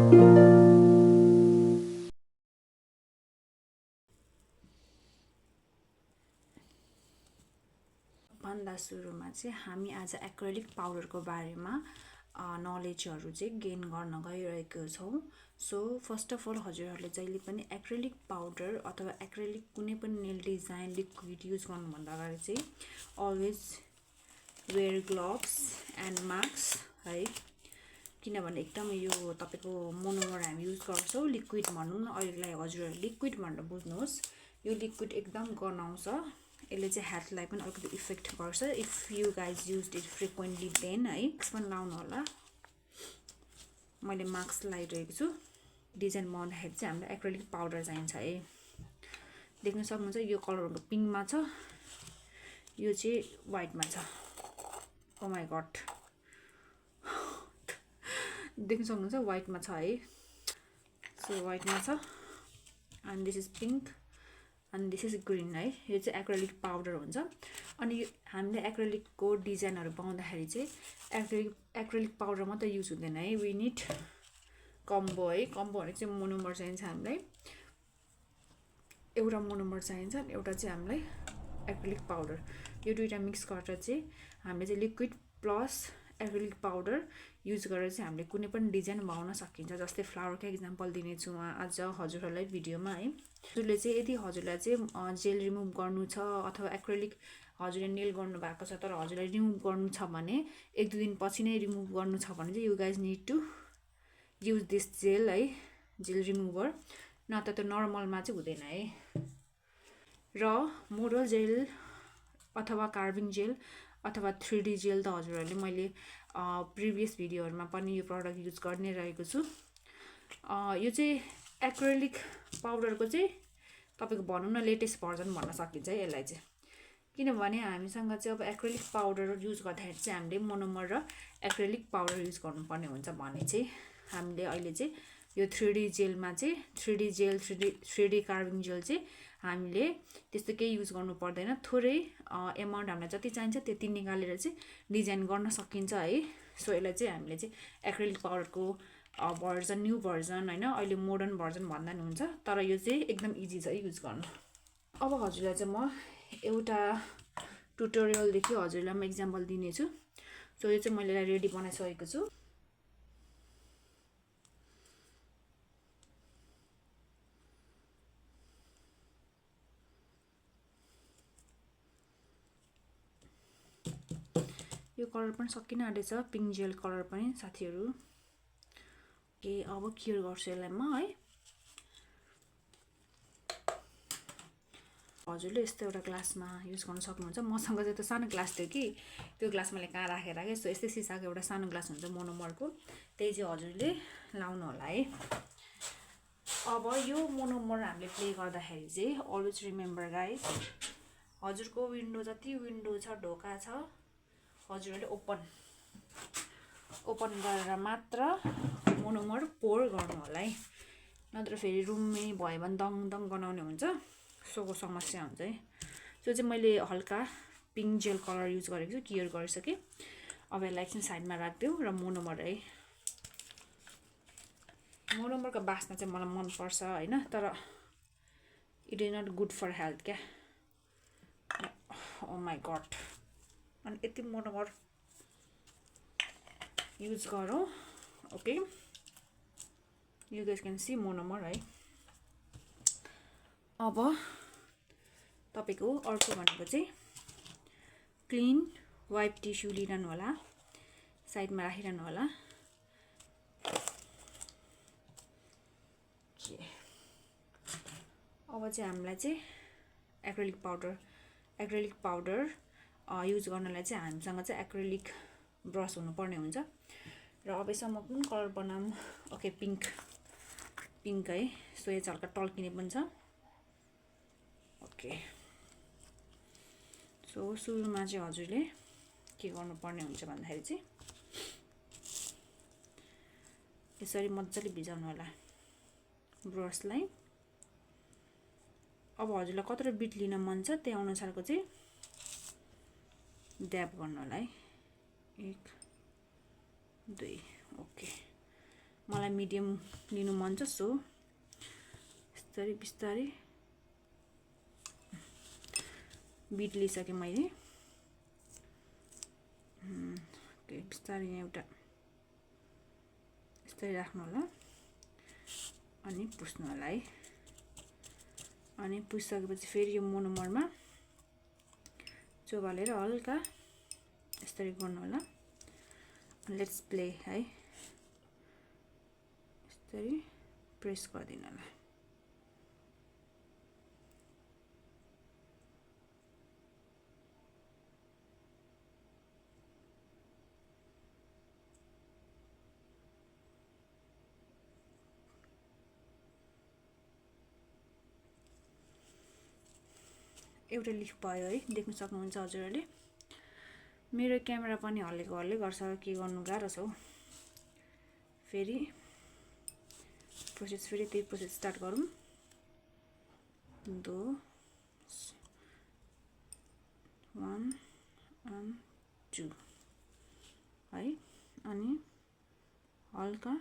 भन्दा सुरुमा चाहिँ हामी आज एक्रेलिक पाउडरको बारेमा नलेजहरू चाहिँ गेन गर्न गइरहेको छौँ। सो फर्स्ट अफ अल हजुरहरूले जहिले पनि एक्रेलिक पाउडर अथवा एक्रेलिक कुनै पनि नेल डिजाइन लिक्विड युज गर्नुभन्दा अगाडि चाहिँ always wear gloves and mask है, किनभने एकदम यो तपाईँको मोनोमर हामी युज गर्छौँ। लिक्विड भनौँ न, अहिलेलाई हजुरहरूले लिक्विड भनेर बुझ्नुहोस्। यो लिक्विड एकदम गनाउँछ, यसले चाहिँ हेल्थलाई पनि अलिकति इफेक्ट गर्छ। If you guys use it frequently then है। मास्क पनि लाउनु होला। मैले मास्क लगाइरहेको छु। डिजाइन बनाउँदाखेरि चाहिँ हामीलाई एक्रेलिक पाउडर चाहिन्छ है। देख्न सक्नुहुन्छ यो कलरको पिङ्कमा छ, यो चाहिँ व्हाइटमा छ। ओ माई गड, देख्न सक्नुहुन्छ व्हाइटमा छ है। सो व्हाइटमा छ एन्ड दिस इज पिङ्क अनि दिस इज ग्रीन है। यो चाहिँ एक्रेलिक पाउडर हुन्छ। अनि यो हामीले एक्रेलिकको डिजाइनहरू बनाउँदाखेरि चाहिँ एक्रेलिक पाउडर मात्रै युज हुँदैन है। वी निड कम्बो है। कम्बो भनेको चाहिँ मोनोमर चाहिन्छ हामीलाई, एउटा मोनोमर चाहिन्छ, एउटा चाहिँ हामीलाई एक्रेलिक पाउडर। यो दुईवटा मिक्स गरेर चाहिँ हामीले चाहिँ liquid plus acrylic powder use गरेर चाहिँ हामीले कुनै पनि डिजाइन बनाउन सकिन्छ। जस्तै फ्लावरको एक्जाम्पल दिनेछु म आज हजुरहरूलाई भिडियोमा है। हजुरले चाहिँ यदि हजुरलाई चाहिँ जेल रिमुभ गर्नु छ अथवा एक्रेलिक हजुरले नेल गर्नु भएको छ तर हजुरलाई रिमुभ गर्नु छ भने 1-2 दिन पछि नै रिमुभ गर्नु छ भने चाहिँ you guys need to use this gel है, जेल रिमुभर। न त त्यो नर्मलमा चाहिँ हुँदैन है। र मोडल जेल अथवा कार्भिङ जेल अथवा 3D जेल त हजुरहरूले मैले प्रिभियस भिडियोहरूमा पनि यो प्रडक्ट युज गर्ने रहेको छु। यो चाहिँ एक्रेलिक पाउडरको चाहिँ तपाईँको भनौँ न लेटेस्ट भर्जन भन्न सकिन्छ है यसलाई चाहिँ। किनभने हामीसँग चाहिँ अब एक्रेलिक पाउडर युज गर्दाखेरि चाहिँ हामीले मोनोमर र एक्रेलिक पाउडर युज गर्नुपर्ने हुन्छ भने चाहिँ हामीले अहिले चाहिँ यो 3D जेलमा चाहिँ 3D jail 3D carving jail चाहिँ हामीले त्यस्तो केही युज गर्नु पर्दैन। थोरै एमाउन्ट हामीलाई जति चाहिन्छ त्यति निकालेर चाहिँ डिजाइन गर्न सकिन्छ है। सो यसलाई चाहिँ हामीले चाहिँ एक्रेलिक पाउडरको भर्जन न्यू भर्जन होइन, अहिले मोडर्न भर्जन भन्दा नि हुन्छ, तर यो चाहिँ एकदम इजी छ युज गर्नु। अब हजुरलाई चाहिँ म एउटा ट्युटोरियलदेखि हजुरलाई म इक्जाम्पल दिनेछु। सो यो चाहिँ मैले रेडी बनाइसकेको छु। यो कलर पनि सकिन आँटेछ, पिङ्क जेल कलर पनि साथीहरू। के अब क्योर गर्छु यसलाई म है। हजुरले यस्तो एउटा ग्लासमा युज गर्न सक्नुहुन्छ। मसँग चाहिँ त्यो सानो ग्लास थियो कि त्यो ग्लास मैले कहाँ राखेर राखेँ। सो यस्तै सिसाको एउटा सानो ग्लास हुन्छ मोनोमरको, त्यही चाहिँ हजुरले लाउनु होला है। अब यो मोनोमर हामीले प्ले गर्दाखेरि चाहिँ अलवेज रिमेम्बर गाइज, हजुरको विन्डो जति विन्डो छ ढोका छ हजुरहरूले ओपन गरेर मात्र मोनोमर पोर गर्नु होला है। नत्र फेरि रुममै भयो भने दङ दङ गनाउने हुन्छ, सोको समस्या हुन्छ है। सो चाहिँ मैले हल्का पिङ्क जेल कलर युज गरेको छु, क्लियर गरिसकेँ। अब यसलाई एकछिन साइडमा राखिदिउँ र मोनोमर है। मोनोमरको बास्ना चाहिँ मलाई मनपर्छ होइन, तर it is not good for health क्या। ओ माई गड, अनि यति मोनोमर युज गरौँ। Okay, you guys can see monomer है। अब तपाईँको अर्को भनेको चाहिँ क्लिन वाइप टिस्यु लिइरहनु होला, साइडमा राखिरहनु होला। अब चाहिँ हामीलाई चाहिँ एक्रेलिक पाउडर युज गर्नलाई चाहिँ हामीसँग चाहिँ एक्रेलिक ब्रस हुनुपर्ने हुन्छ। र अब यसमा कुन कलर बनाऊँ? ओके, पिङ्क है। सो यो चाहिँ हल्का टल्किने पनि छ। ओके, सो सुरुमा चाहिँ हजुरले के गर्नुपर्ने हुन्छ भन्दाखेरि चाहिँ यसरी मजाले भिजाउनु होला ब्रसलाई। अब हजुरलाई कत्रो बिट लिन मन छ त्यही अनुसारको चाहिँ ड्याब गर्नु होला है। 1 2 ओके, मलाई मलाई मिडियम लिनु मन छ सो बिस्तारै बिस्तारै बिट लिइसकेँ मैले ओके बिस्तारै यहाँ एउटा यस्तै राख्नु होला अनि पुस्नु होला है अनि पुसिसकेपछि फेरि यो मोनोमरमा चोबालेर हल्का यसरी गर्नु होला लेट्स प्ले है यसरी प्रेस गरिदिनु होला एउटा लिफ भयो है देख्न सक्नुहुन्छ हजुरहरूले मेरो क्यामेरा पनि हल्लेको हल्ले गर्छ के गर्नु गाह्रो छ हौ फेरि त्यही प्रोसेस स्टार्ट गरौँ 2 1 and 2 है अनि हल्का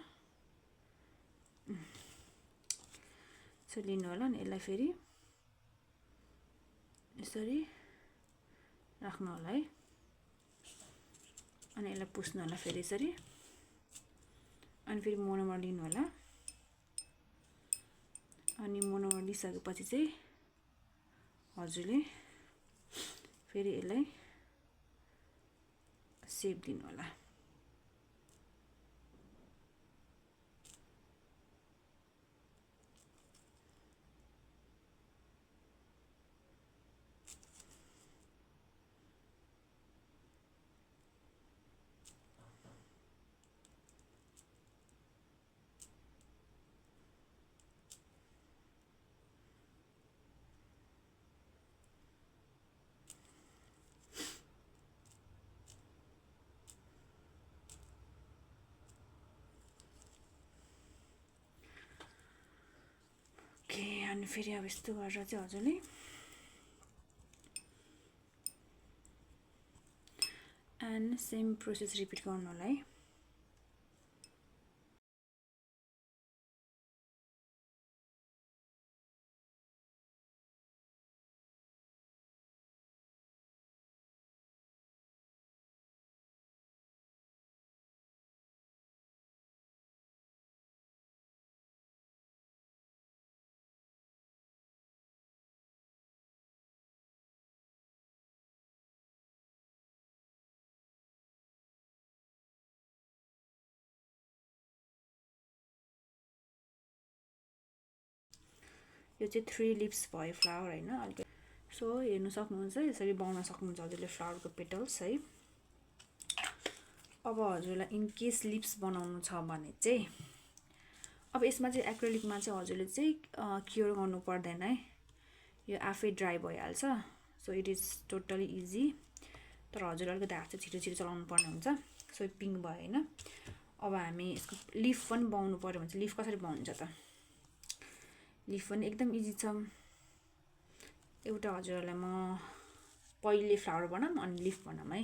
यसरी लिनु होला अनि यसलाई फेरि यसरी राख्नु होला है अनि यसलाई पुस्नु होला फेरि यसरी अनि फेरि मोनोमर लिनु होला अनि मोनोमर लिइसकेपछि चाहिँ हजुरले फेरि यसलाई सेप दिनु होला अनि फेरि अब यस्तो गरेर चाहिँ हजुरले एन्ड सेम प्रोसेस रिपिट गर्नु होला है यो चाहिँ 3 लिप्स भयो फ्लावर हैन अलिकति सो हेर्नु सक्नुहुन्छ यसरी बनाउन सक्नुहुन्छ हजुरले फ्लावरको पेटल्स है अब हजुरलाई इन केस लिप्स बनाउनु छ भने चाहिँ अब यसमा चाहिँ एक्रिलिकमा चाहिँ हजुरले चाहिँ क्योर गर्नु पर्दैन है यो आफै ड्राई भइहाल्छ so it is totally easy तर हजुर अलिकति हात चाहिँ छिटो चलाउनु पर्ने हुन्छ सो पिङ्क भयो हैन अब हामी यसको लिफ पनि बनाउनु पर्यो भने चाहिँ लिफ कसरी बनाउँछ त लिफ पनि एकदम इजी छ एउटा हजुरलाई म पहिले फ्लावर बनाऊँ अनि लिफ बनाऊँ है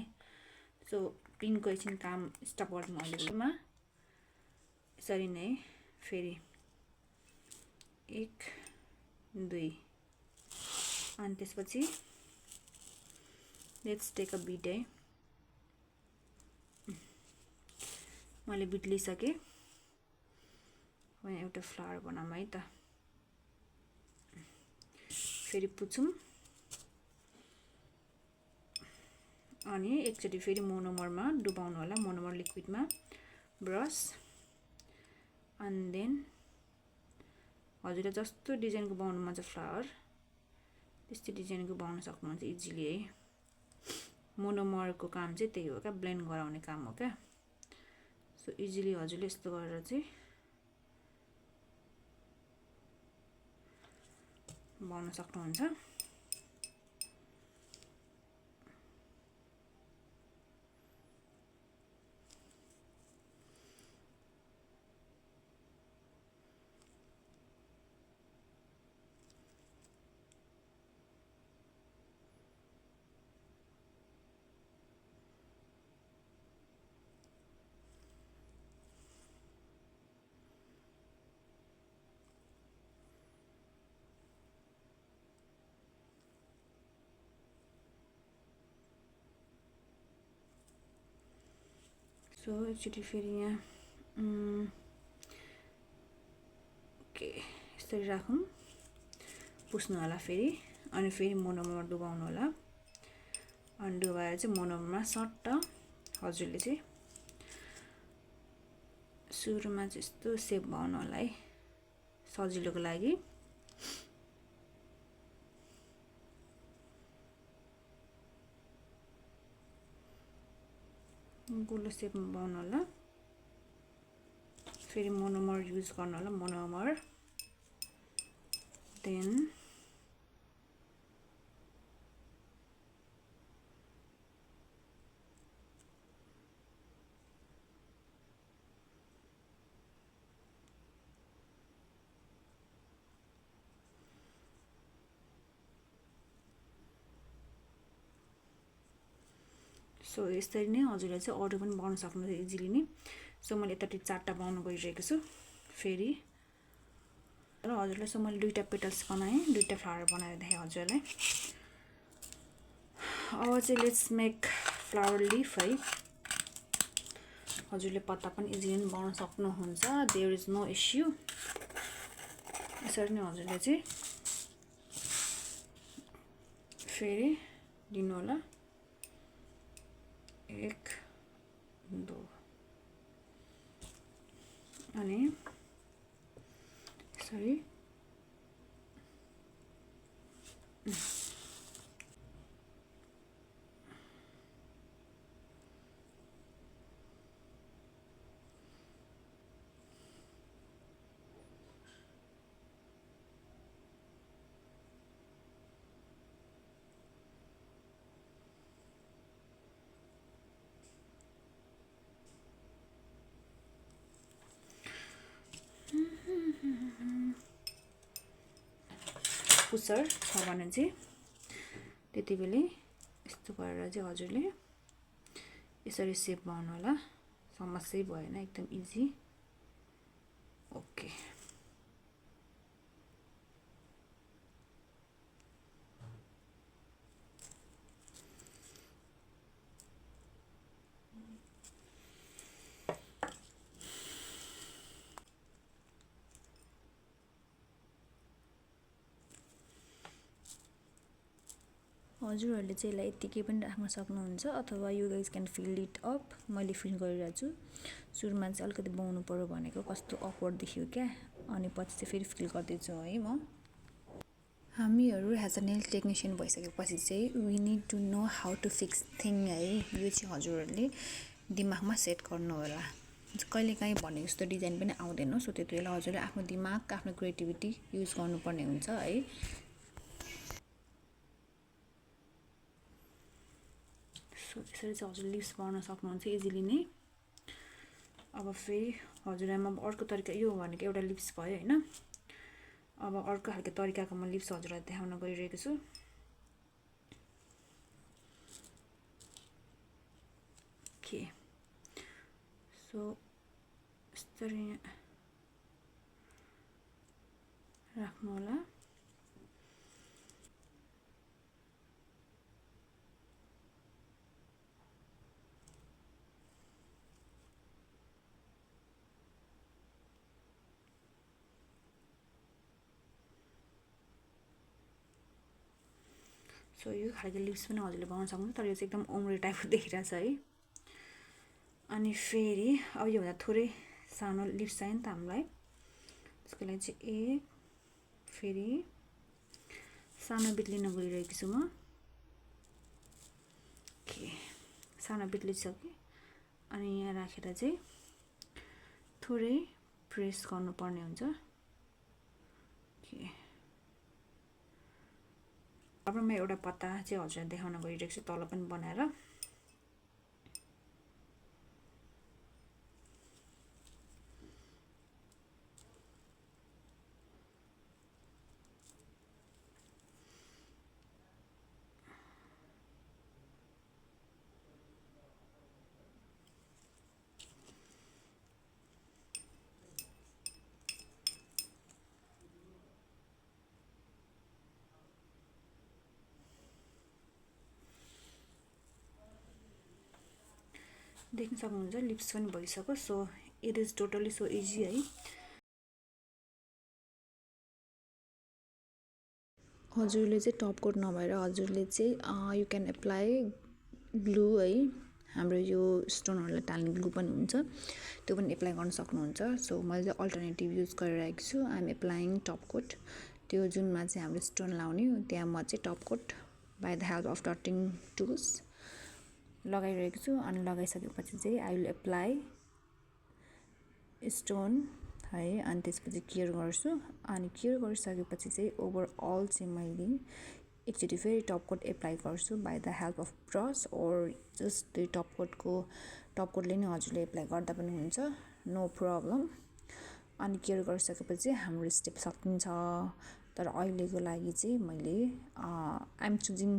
सो पिङ्कको एकछिन काम स्टप गर्नु अहिलेमा यसरी नै फेरि 1 2 अनि त्यसपछि लेट्स टेक अ बिट है मैले बिट लिइसकेँ म एउटा फ्लावर बनाऊँ है त फेरि पुछौँ अनि एकचोटि फेरि मोनोमरमा डुबाउनु होला मोनोमर लिक्विडमा ब्रस एन्ड देन हजुरले जस्तो डिजाइनको बनाउनु मन छ फ्लावर त्यस्तै डिजाइनको बनाउन सक्नुहुन्छ इजिली है मोनोमरको काम चाहिँ त्यही हो क्या ब्लेन्ड गराउने काम हो क्या सो इजिली हजुरले यस्तो गरेर चाहिँ बनाउन सक्नुहुन्छ सो एकचोटि फेरि यहाँ ओके यसरी राखौँ, पुस्नु होला फेरि, अनि फेरि मोनोमरमा डुबाउनु होला। अनि डुबाएर चाहिँ मोनोमरमा सट्ट हजुरले चाहिँ सुरुमा चाहिँ यस्तो सेप बनाउनु होला है, सजिलोको लागि। गोलो सेपमा बनाउनु होला, फेरि मोनोमर युज गर्नु होला, मोनोमर देन सो यसरी नै हजुरले चाहिँ अरू पनि बनाउन सक्नुहुन्छ इजिली नै। सो मैले यतापट्टि 4टा बनाउन गइरहेको छु फेरि, र हजुरलाई सो मैले 2टा पेटल्स बनाएँ, 2टा फ्लावर बनाएर देखाएँ हजुरलाई। अब चाहिँ लेट्स मेक फ्लावर लिफ है। हजुरले पत्ता पनि इजिली नै बनाउन सक्नुहुन्छ, देयर इज नो इस्यु। यसरी नै हजुरले चाहिँ फेरि दिनु होला, 1 2 अनि यसरी पुसर छ भने चाहिँ त्यति बेलै यस्तो गरेर चाहिँ हजुरले यसरी सेप बनाउनु होला, समस्या भएन, एकदम इजी। ओके हजुरहरूले चाहिँ यसलाई यतिकै पनि राख्न सक्नुहुन्छ, अथवा you guys can fill it up. मैले फिल गरिरहेको छु। सुरुमा चाहिँ अलिकति बनाउनु पर्यो भनेको कस्तो अकवर्ड देखियो क्या, अनि पछि चाहिँ फेरि फिल गर्दैछु है म। हामीहरू एज अ नेल टेक्निसियन भइसकेपछि चाहिँ we need to know how to fix thing है। यो चाहिँ हजुरहरूले दिमागमा सेट गर्नु होला। कहिलेकाहीँ भनेको जस्तो डिजाइन पनि आउँदैन, सो त्यति बेला हजुरले आफ्नो दिमाग, आफ्नो क्रिएटिभिटी युज गर्नुपर्ने हुन्छ है। सो यसरी चाहिँ हजुरले लिप्स बनाउन सक्नुहुन्छ इजिली नै। अब फेरि हजुरलाई अर्को तरिका, यो भनेको एउटा लिप्स भयो होइन। अब अर्को खालको तरिकाको म लिप्स हजुरलाई देखाउन गइरहेको छु। ओके सो यसरी राख्नु होला। सो यो खालको लिप्स पनि हजुरले बनाउन सक्नुहुन्छ, तर यो चाहिँ एकदम उम्रे टाइपको देखिरहेछ है। अनि फेरि अब योभन्दा थोरै सानो लिप्स चाहियो नि त हामीलाई, त्यसको लागि चाहिँ एक फेरि सानो बिट लिन गइरहेको छु म। ओके सानो बिट लिइसकेँ, अनि यहाँ राखेर चाहिँ थोरै प्रेस गर्नुपर्ने हुन्छ। ओके अब म एउटा पत्ता चाहिँ हजुरलाई देखाउन गइरहेको छु, तल पनि बनाएर। देख्न सक्नुहुन्छ लिप्स पनि भइसक्यो। So it is totally so easy है। हजुरले चाहिँ टप कोट नभएर हजुरले चाहिँ यु क्यान एप्लाई ग्लु है, हाम्रो यो स्टोनहरूलाई टाल्ने ग्लु पनि हुन्छ, त्यो पनि एप्लाई गर्न सक्नुहुन्छ। सो मैले चाहिँ अल्टरनेटिभ युज गरिरहेको छु। I am applying top coat, त्यो जुनमा चाहिँ हाम्रो स्टोन लाउने त्यहाँ म चाहिँ top coat by the help of dotting tools लगाइरहेको छु। अनि लगाइसकेपछि चाहिँ आई विल एप्लाई स्टोन है, अनि त्यसपछि केयर गर्छु। अनि केयर गरिसकेपछि चाहिँ ओभरअल चाहिँ मैले एकचोटि फेरि टप कोट एप्लाई गर्छु by the help of brush, or just त्यो टप कोटले नै हजुरले एप्लाई गर्दा पनि हुन्छ, नो प्रब्लम। अनि केयर गरिसकेपछि हाम्रो स्टेप सकिन्छ। तर अहिलेको लागि चाहिँ मैले आइएम चुजिङ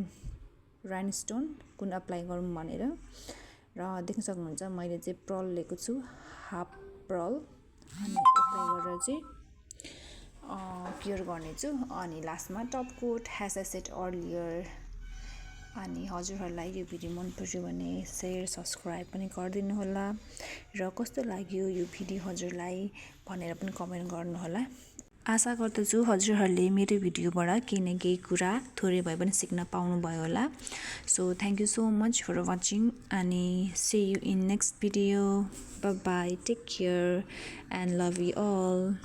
राइनस्टोन कुन एप्लाई गरौँ भनेर। र देख्न सक्नुहुन्छ मैले चाहिँ पर्ल लिएको छु, हाफ पर्ल, अनि एप्लाई गरेर चाहिँ केयर गर्नेछु। अनि लास्टमा top coat has I said earlier. अनि हजुरहरूलाई यो भिडियो मन पर्यो भने सेयर सब्सक्राइब पनि गरिदिनु होला, र कस्तो लाग्यो यो भिडियो हजुरलाई भनेर पनि कमेन्ट गर्नुहोला। आशा गर्दछु हजुरहरूले मेरो भिडियोबाट केही न केही कुरा थोरै भए पनि सिक्न पाउनुभयो होला। So thank you so much for watching, अनि see you in next video. Bye bye, take care and love you all.